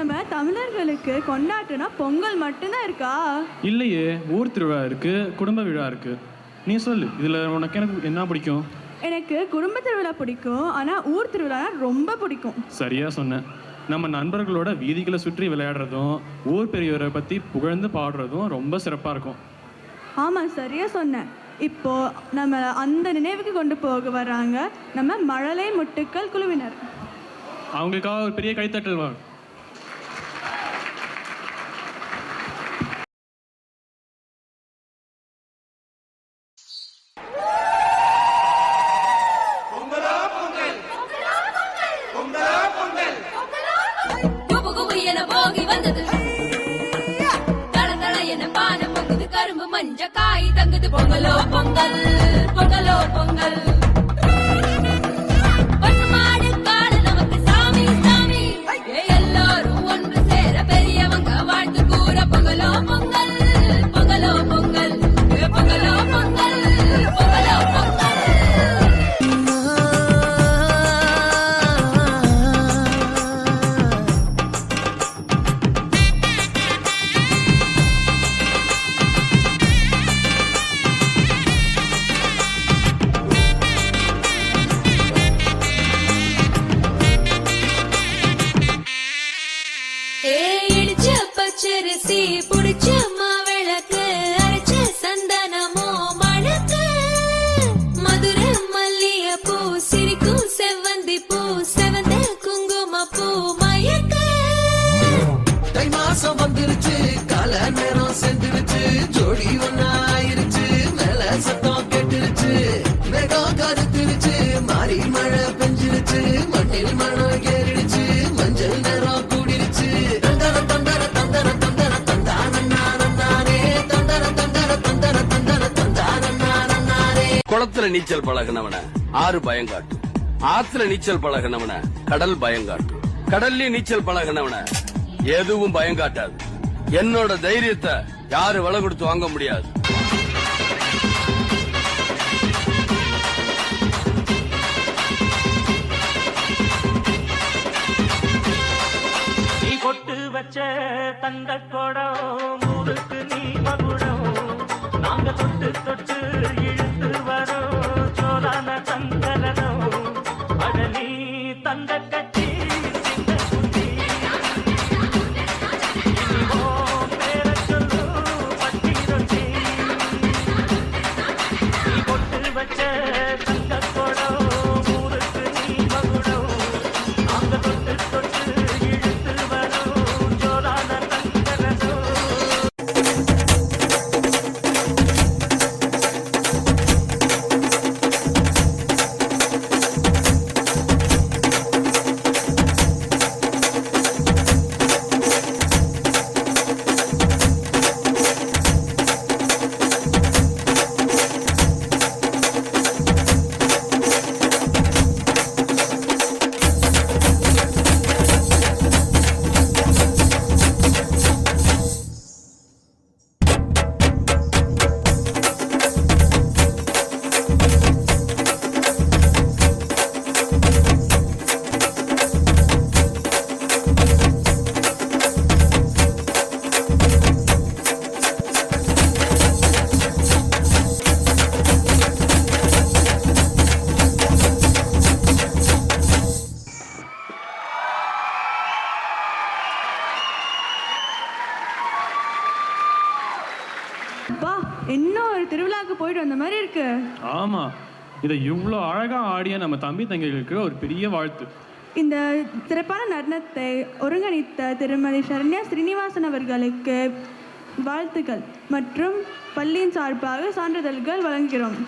நம்ம தமிழர்களுக்கு கொண்டாட்டம்னா பொங்கல் மட்டும்தான் இருக்கா? இல்லையே, ஊர் திருவிழா இருக்கு, குடும்ப விழா இருக்கு. நீ சொல்லு, இதுல உனக்கு எனக்கு என்ன பிடிக்கும்? எனக்கு குடும்ப திருவிழா பிடிக்கும், ஆனா ஊர் திருவிழா ரொம்ப பிடிக்கும். சரியா சொன்ன. நம்ம நண்பர்களோட வீதிகளை சுற்றி விளையாடுறதும் ஊர் பெரியவரை பத்தி புகழ்ந்து பாடுறதும் ரொம்ப சிறப்பா இருக்கும். ஆமா, சரியா சொன்ன. இப்போ நம்ம அந்த நினைவுக்கு கொண்டு போக வர்றாங்க நம்ம மழலை முட்டுக்கள் குழுவினர். அவங்களுக்காக ஒரு பெரிய கைத்தட்டல் வாங்க. காய் தங்குது பொங்கலோ பொங்கல், பொங்கலோ பொங்கல். பசுமாடு காடு நமக்கு சாமி சாமி, எல்லாரும் ஒன்று சேர பெரியவங்க வாழ்த்து கூற பொங்கலோ பொங்கல், பொங்கலோ பொங்கல், பொங்கலோ பொங்கல், பொங்கலோ பொங்கல். பச்சரிசி புடிச்ச மாவிளக்கு, அரைச்ச சந்தனமோ மணக்கு, மதுரை மல்லிய பூ சிரிக்கும் செவ்வந்தி பூ, செவந்த குங்கும பூ மயக்க. தை மாசம் வந்துருச்சு, கால நேரம் செஞ்சிருச்சு, ஜோடி ஒன்னாயிருச்சு, மேல சத்தம் கேட்டுருச்சு, மேகம் கருத்துருச்சு, மாறி மழை பெஞ்சிருச்சு, மண்ணில் மனம் ஏறிடுச்சு, மஞ்சள் நேரம் கூடிருச்சு. குளத்துல நீச்சல் பழகினவன ஆறு பயங்காட்டு, ஆத்துல நீச்சல் பழகினவன கடல் பயங்காட்டு, கடல்ல நீச்சல் பழகினவன எதுவும் பயங்காட்டாது. என்னோட தைரியத்தை யாரு விலை கொடுத்து வாங்க முடியாது. நீ கொட்டு வச்ச தங்க கொடம் ஊருக்கு நீ மகுடம், நாங்க தொட்டு தொட்டு இழுத்து வரோம் சோலான தங்கலனம். அடலி தந்த கட்சி சிங்க குட்டி, பேர சொல்லு பட்டி ரொட்டி. நீ கொட்டு வச்ச தங்க கொடம் ஊருக்கு நீ மகுடம், நாங்க தொட்டு தொட்டு இழுத்து வரோம் சோலான தங்கலனம். இன்னும் திருவிழாக்கு போயிட்டு வந்த மாதிரி இருக்கு. ஆமா, இதை இவ்வளோ அழகா ஆடிய நம்ம தம்பி தங்கைகளுக்கு ஒரு பெரிய வாழ்த்து. இந்த சிறப்பான நடனத்தை ஒருங்கிணைத்த திருமதி சரண்யா ஸ்ரீனிவாசன் அவர்களுக்கு வாழ்த்துக்கள் மற்றும் பள்ளியின் சார்பாக சான்றிதழ்கள் வழங்குகிறோம்.